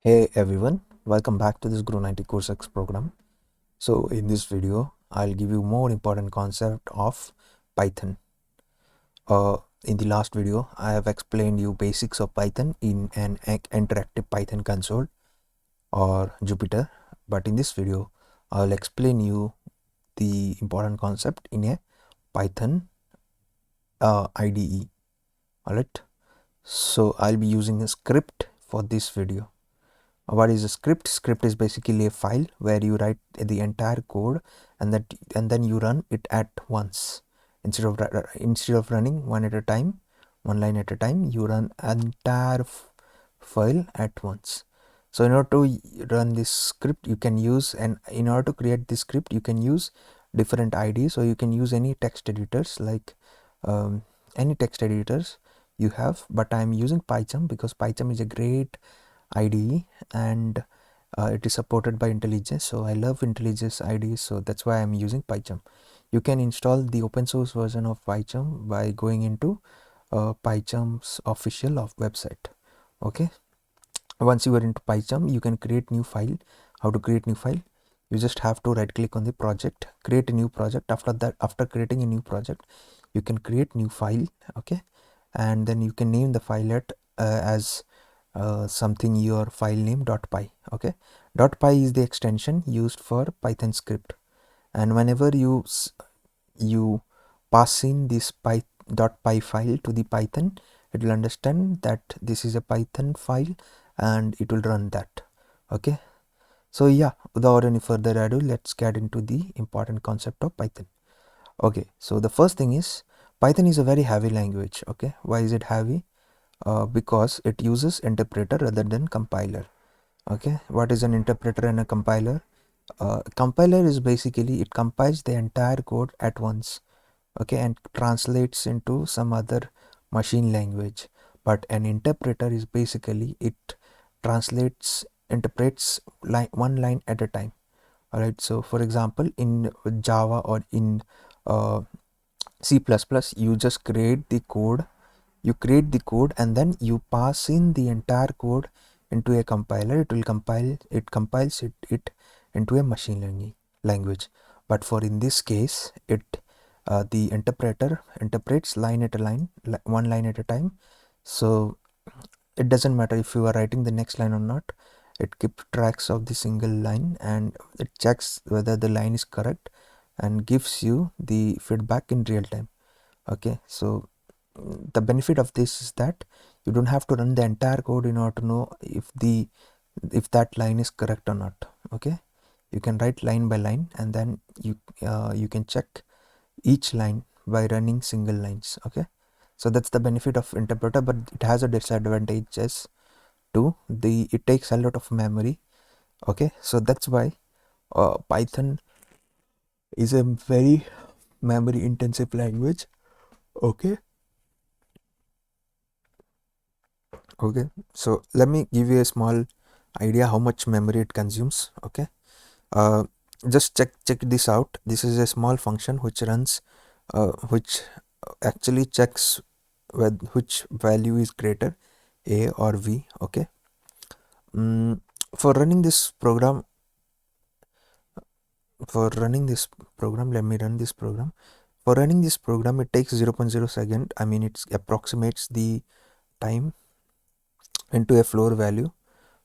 Hey everyone, welcome back to this Grow 90 courseX program. So in this video, I'll give you more important concept of Python. In the last video, I have explained you basics of Python in an interactive Python console or Jupyter. But in this video, I'll explain you the important concept in a Python IDE. Alright. So I'll be using a script for this video. What is a script is basically a file where you write the entire code and then you run it at once instead of running one line at a time. You run entire file at once. So in order to run this script, you can use, and in order to create this script, you can use different IDs, or you can use any text editors, like any text editors you have. But I'm using PyCharm because PyCharm is a great IDE and it is supported by IntelliJ. So I love IntelliJ's IDE, so that's why I'm using PyCharm. You can install the open source version of PyCharm by going into PyCharm's official website. Okay, once you are into PyCharm, you can create new file. How to create new file? You just have to right click on the project, create a new project. After that, after creating a new project, you can create new file. Okay, and then you can name the file as something your file name .py. Okay, .py is the extension used for Python script, and whenever you pass in this .py file to the Python, it will understand that this is a Python file and it will run that. Okay, so yeah, without any further ado, let's get into the important concept of Python. Okay, so the first thing is Python is a very heavy language. Okay, why is it heavy? Because it uses interpreter rather than compiler. Okay, what is an interpreter and a compiler? Compiler is basically, it compiles the entire code at once, okay, and translates into some other machine language. But an interpreter is basically, it interprets one line at a time. All right, so for example, in Java or in uh, C++, you just create the code, and then you pass in the entire code into a compiler. It will compiles it into a machine learning language. But for in this case, the interpreter interprets line at a line, one line at a time. So it doesn't matter if you are writing the next line or not. It keeps tracks of the single line and it checks whether the line is correct and gives you the feedback in real time. Okay, so the benefit of this is that you don't have to run the entire code in order to know if that line is correct or not. Okay, you can write line by line, and then you can check each line by running single lines. Okay, so that's the benefit of interpreter, but it has a disadvantages too. It takes a lot of memory. Okay, so that's why Python is a very memory intensive language. Okay, so let me give you a small idea how much memory it consumes. Okay, uh, just check this out. This is a small function which runs which actually checks which value is greater, a or v. Okay, for running this program let me run this program. For running this program, it takes 0.0 second. I mean, it approximates the time into a floor value,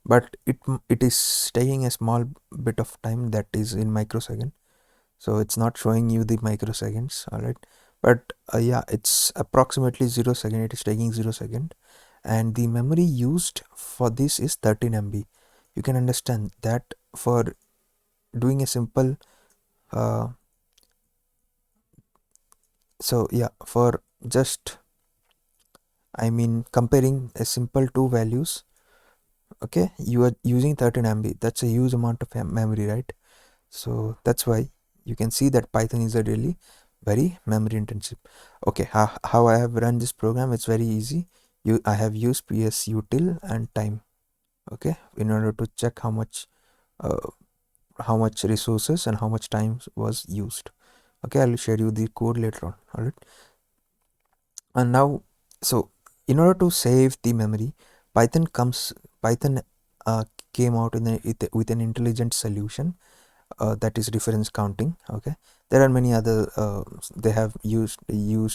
but it is taking a small bit of time, that is in microsecond. So it's not showing you the microseconds. All right, but yeah, it's approximately 0 second. It is taking 0 second, and the memory used for this is 13 MB. You can understand that for doing a simple so yeah, for just, I mean, comparing a simple two values, okay, you are using 13 MB. That's a huge amount of memory, right? So that's why you can see that Python is a really very memory intensive. Okay, how I have run this program, it's very easy. I have used psutil and time, okay, in order to check how much resources and how much time was used. Okay, I'll share you the code later on. All right, and now, so in order to save the memory, python came out with an intelligent solution, that is reference counting. Okay, there are many other they have used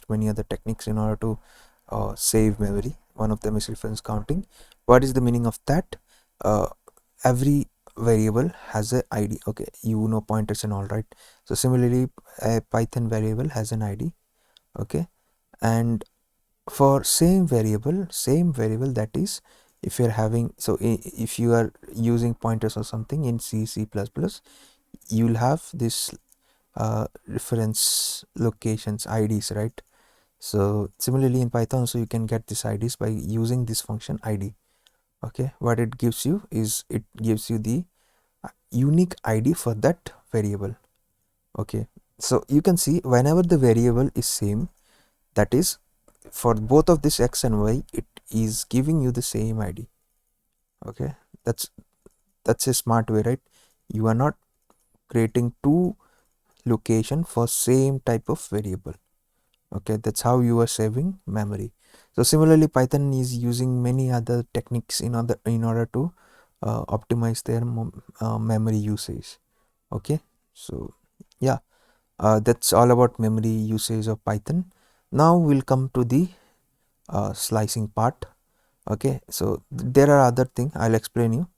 many other techniques in order to save memory. One of them is reference counting. What is the meaning of that? Every variable has a id. Okay, you know pointers and all, right? So similarly, a Python variable has an id. Okay, and for same variable, that is, if you're having, so if you are using pointers or something in C++, you'll have this reference locations IDs, right? So similarly in Python, so you can get these IDs by using this function id. Okay, what it gives you is it gives you the unique id for that variable. Okay, so you can see whenever the variable is same, that is, for both of this x and y, it is giving you the same id. Okay, that's a smart way, right? You are not creating two location for same type of variable. Okay, that's how you are saving memory. So similarly, Python is using many other techniques in order to optimize their memory usage. Okay, so yeah, that's all about memory usage of Python. Now we'll come to the slicing part. Okay, so there are other things I'll explain you.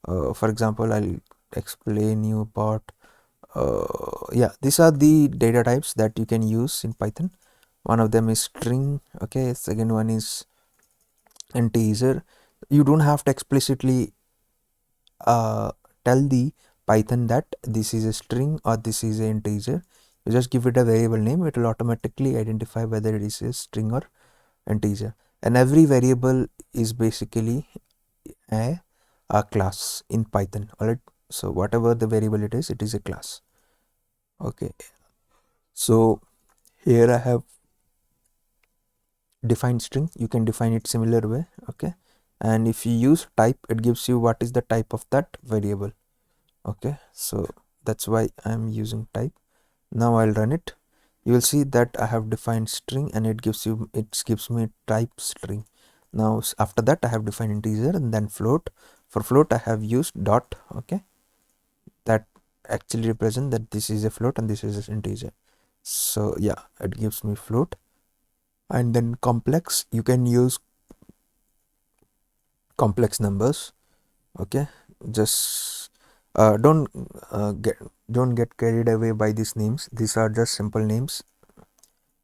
For example, I'll explain you about yeah, these are the data types that you can use in Python. One of them is string. Okay, second one is integer. You don't have to explicitly tell the Python that this is a string or this is an integer. You just give it a variable name, it will automatically identify whether it is a string or integer. And every variable is basically a class in Python. Alright, so whatever the variable it is a class. Okay, so here I have defined string. You can define it similar way. Okay, and if you use type, it gives you what is the type of that variable. Okay, so that's why I'm using type. Now I'll run it. You will see that I have defined string and it gives me type string. Now after that I have defined integer and then float. For float I have used dot. Okay, that actually represent that this is a float and this is an integer. So yeah, it gives me float. And then complex, you can use complex numbers. Okay, just don't get carried away by these names. These are just simple names.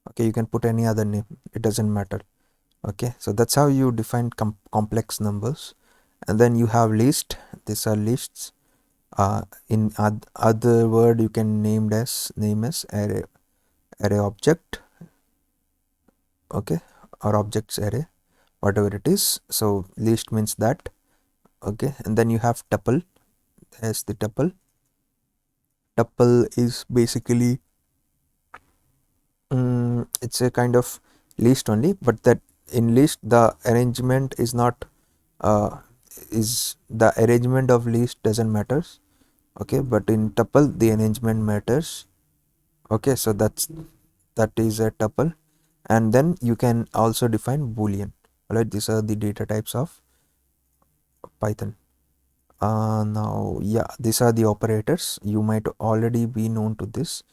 Okay, you can put any other name, it doesn't matter. Okay, so that's how you define complex numbers. And then you have list. These are lists. In other word, you can name as array object. Okay, or objects array, whatever it is. So list means that. Okay, and then you have tuple. As the tuple is basically it's a kind of list only, but that in list the arrangement is not is the arrangement of list doesn't matters. Okay, but in tuple the arrangement matters. Okay, so that is a tuple. And then you can also define boolean. All right, these are the data types of Python. Now yeah, these are the operators. You might already be known to this.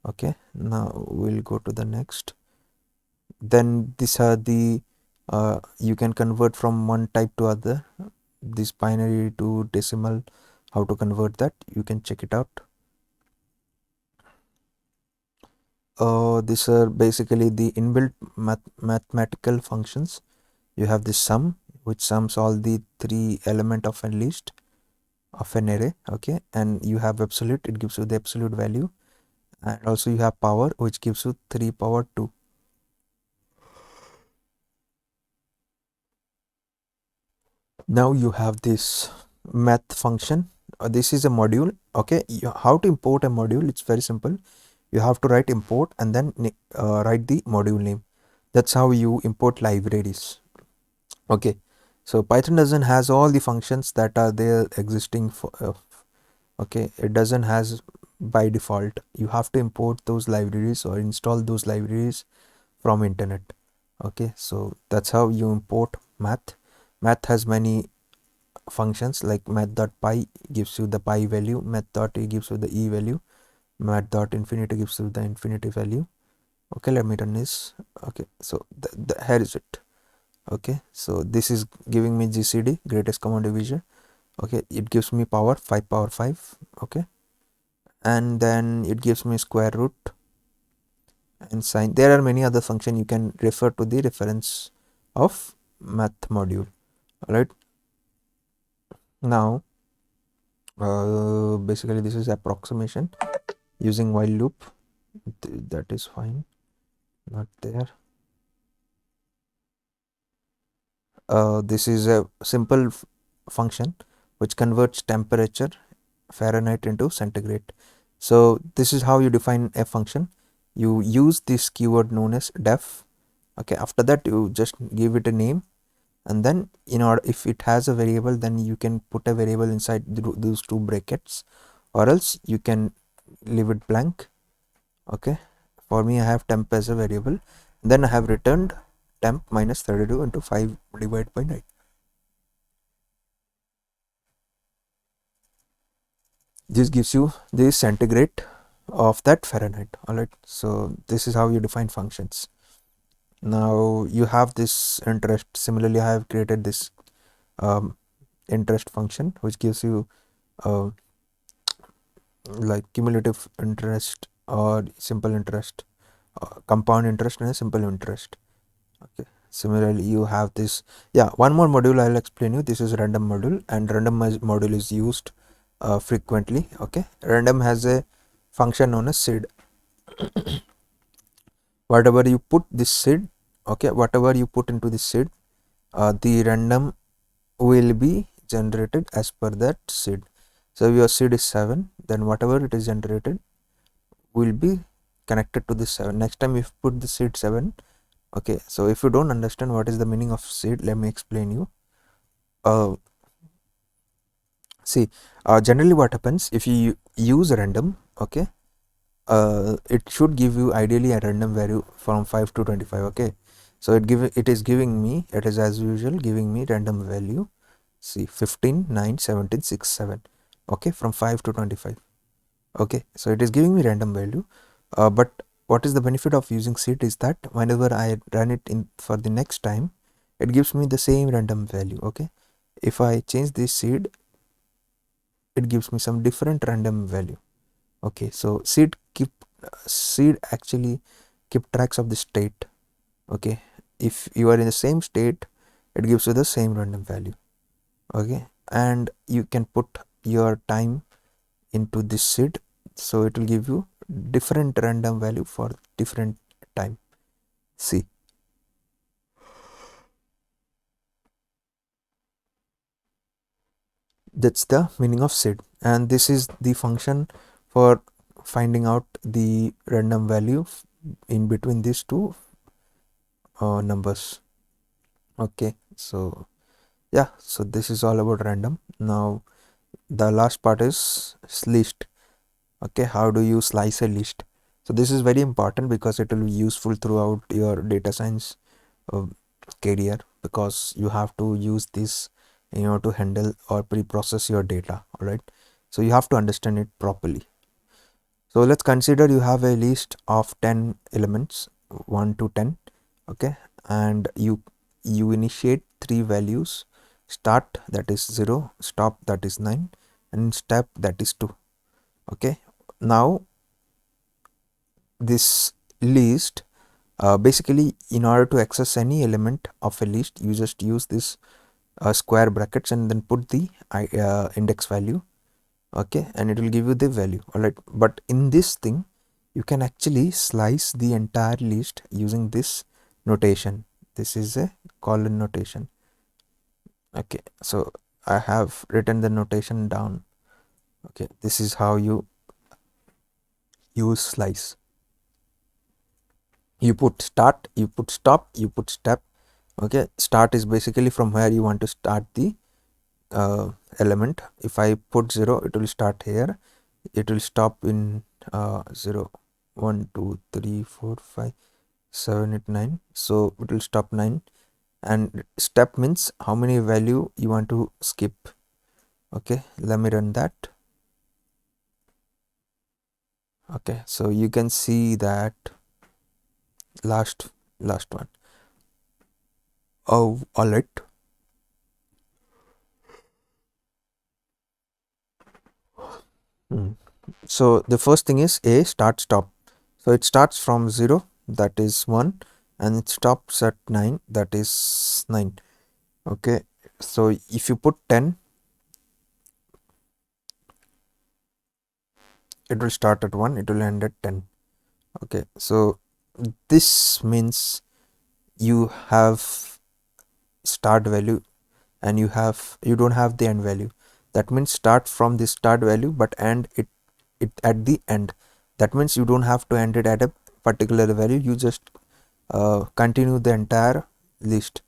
Okay, now we'll go to the next. Then these are the you can convert from one type to other, this binary to decimal. How to convert that, you can check it out. These are basically the inbuilt mathematical functions. You have the sum, which sums all the three element of a list of an array. Okay, and you have absolute, it gives you the absolute value. And also you have power, which gives you 3 power 2. Now you have this math function. This is a module. Okay, how to import a module, it's very simple. You have to write import and then write the module name. That's how you import libraries. Okay, so Python doesn't has all the functions that are there existing for okay, it doesn't has by default. You have to import those libraries or install those libraries from internet. Okay, so that's how you import math. Math has many functions like math.py gives you the pi value, math.e gives you the e value, math.infinity gives you the infinity value. Okay, let me run this. Okay, so here is it. Okay, so this is giving me GCD, greatest common divisor. Okay, it gives me power 5 power 5. Okay, and then it gives me square root and sine. There are many other functions. You can refer to the reference of math module. All right, now basically this is approximation using while loop. That is fine, not there. This is a simple function which converts temperature Fahrenheit into centigrade. So this is how you define a function. You use this keyword known as def. Okay, after that you just give it a name, and then in order, if it has a variable, then you can put a variable inside those two brackets, or else you can leave it blank. Okay, for me I have temp as a variable, then I have returned temp minus 32 into 5 divided by 9. This gives you the centigrade of that Fahrenheit. All right, so this is how you define functions. Now you have this interest. Similarly, I have created this interest function which gives you like cumulative interest or simple interest, compound interest and a simple interest. Okay, similarly you have this. Yeah, one more module I'll explain you. This is random module, and random module is used frequently. Okay, random has a function known as seed. Whatever you put this seed, okay, whatever you put into this seed, the random will be generated as per that seed. So if your seed is 7, then whatever it is generated will be connected to this 7. Next time if you put the seed 7, okay, so if you don't understand what is the meaning of seed, let me explain you. See, generally what happens if you use random, okay, it should give you ideally a random value from 5 to 25. Okay, so it is giving me, it is as usual giving me random value. See, 15, 9, 17, 6, 7. Okay, from 5 to 25. Okay, so it is giving me random value, but what is the benefit of using seed is that whenever I run it in for the next time, it gives me the same random value. Okay, if I change this seed, it gives me some different random value. Okay, so seed actually keep tracks of the state. Okay, if you are in the same state, it gives you the same random value. Okay, and you can put your time into this seed, so it will give you different random value for different time. See, that's the meaning of seed, and this is the function for finding out the random value in between these two numbers. Okay, so yeah, so this is all about random. Now the last part is list. Okay, how do you slice a list? So this is very important because it will be useful throughout your data science uh, career, because you have to use this in order to handle or pre-process your data. All right, so you have to understand it properly. So let's consider you have a list of 10 elements, 1 to 10. Okay, and you initiate 3 values: start, that is 0, stop, that is 9, and step, that is 2. Okay, now this list, basically in order to access any element of a list, you just use this square brackets and then put the index value. Okay, and it will give you the value. All right, but in this thing you can actually slice the entire list using this notation. This is a colon notation. Okay, so I have written the notation down. Okay, this is how you use slice. You put start, you put stop, you put step. Okay, start is basically from where you want to start the element. If I put 0, it will start here, it will stop in 0, 1, 2, 3, 4, 5, 7, 8, 9. So it will stop 9. And step means how many value you want to skip. Okay, let me run that. Okay, so you can see that last one. Oh, all right. So the first thing is a start stop. So it starts from 0, that is 1, and it stops at 9, that is 9. Okay, so if you put 10, it will start at 1, it will end at 10. Okay, so this means you have start value and you don't have the end value. That means start from the start value but end it at the end. That means you don't have to end it at a particular value, you just continue the entire list.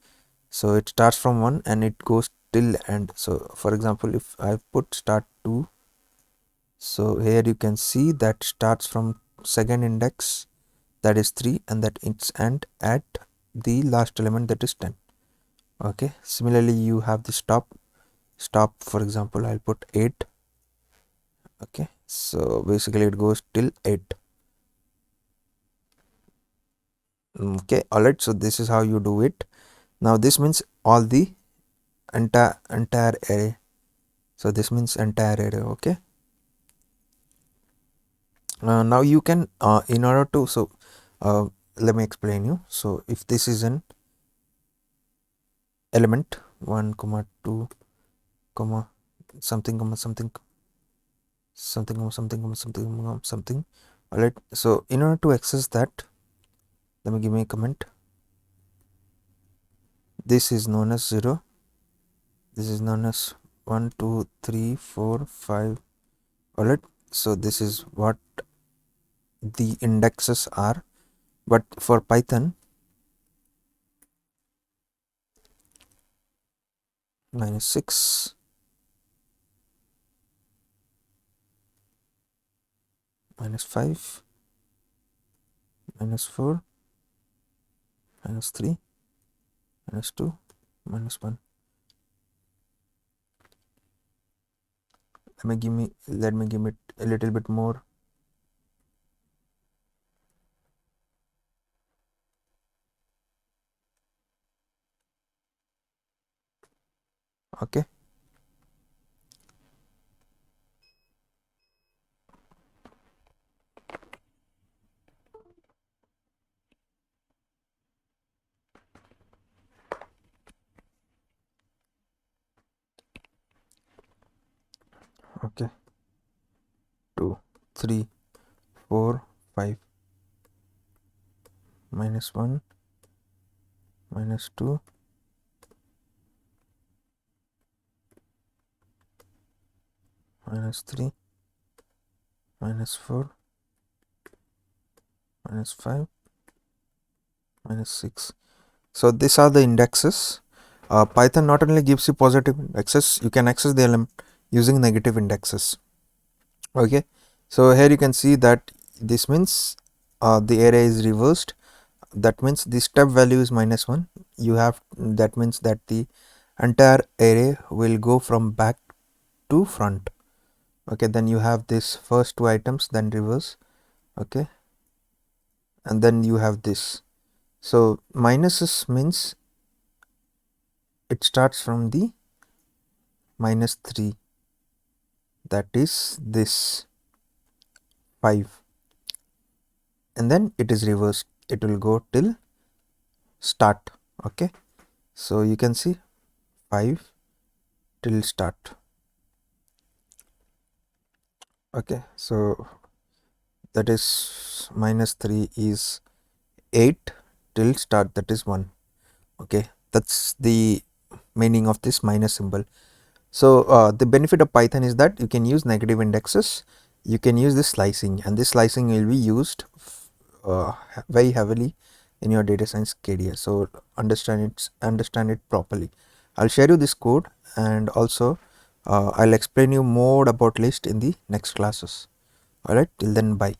So it starts from 1 and it goes till end. So for example, if I put start 2, so here you can see that starts from second index, that is 3, and that it's end at the last element, that is 10. Okay, similarly you have the stop, for example I'll put 8. Okay, so basically it goes till 8. Okay, all right, so this is how you do it. Now this means all the entire array. So this means entire array. Okay, now you can in order to, so let me explain you. So if this is an element 1 comma 2 comma something comma something something comma something comma something comma something, all right, so in order to access that, let me give me a comment. This is known as 0, this is known as 1 2 3 4 5, all right, so this is what the indexes are. But for Python, -6, -5, -4, -3, -2, -1. Let me give it a little bit more. Okay, okay, 2 3 4 5, -1, -2, -3, -4, -5, -6. So these are the indexes. Python not only gives you positive indexes, you can access the element using negative indexes. Okay, so here you can see that this means the array is reversed. That means the step value is -1. You have, that means that the entire array will go from back to front. Okay, then you have this first two items, then reverse. Okay, and then you have this. So minuses means it starts from the -3, that is this 5, and then it is reversed, it will go till start. Okay, so you can see 5 till start. Okay, so that is -3 is 8 till start, that is 1. Okay, that's the meaning of this minus symbol. So the benefit of Python is that you can use negative indexes, you can use this slicing, and this slicing will be used uh, very heavily in your data science career. So understand it properly. I'll share you this code, and also I'll explain you more about list in the next classes. All right, till then, bye.